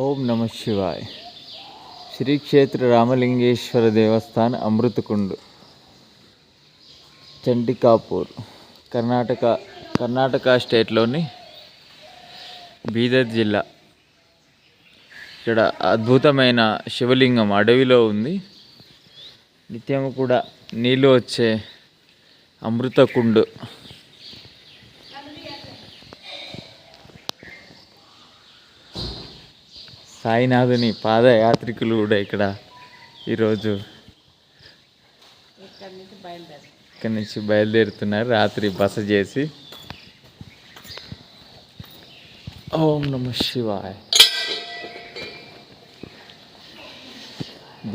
ఓం నమ శివాయ. శ్రీ క్షేత్ర రామలింగేశ్వర దేవస్థాన్ అమృతకుండ్, చండికాపూర్, కర్ణాటక స్టేట్లోని బీదర్ జిల్లా. ఇక్కడ అద్భుతమైన శివలింగం అడవిలో ఉంది. నిత్యము కూడా నీళ్ళు వచ్చే అమృతకుండ్. సాయినాథుని పాదయాత్రికులు కూడా ఇక్కడ ఈరోజు ఇక్కడి నుంచి బయలుదేరుతున్నారు, రాత్రి బస చేసి. ఓం నమ శివాయ.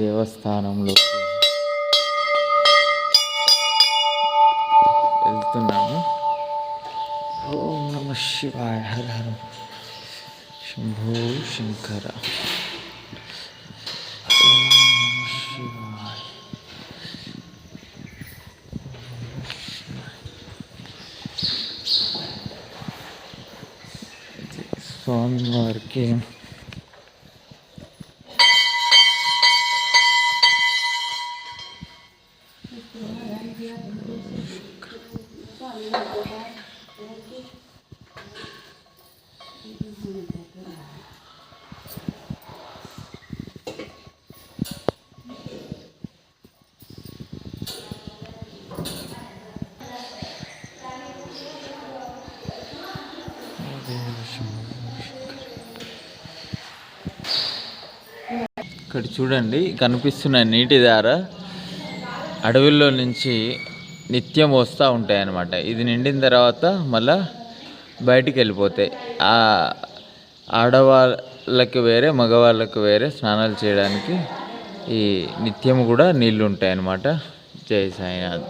దేవస్థానంలో వెళ్తున్నాము. ఓం నమ శివాయ. హర హర శంభో శంకర. స్వామివారికి ఇక్కడ చూడండి, కనిపిస్తున్న నీటి ధార అడవుల్లో నుంచి నిత్యం వస్తూ ఉంటాయి అన్నమాట. ఇది నిండిన తర్వాత మళ్ళా బయటికి వెళ్ళిపోతాయి. ఆడవాళ్ళకి వేరే, మగవాళ్ళకి వేరే స్నానాలు చేయడానికి ఈ నిత్యం కూడా నీళ్ళు ఉంటాయి అన్నమాట. జై సాయినాథ్.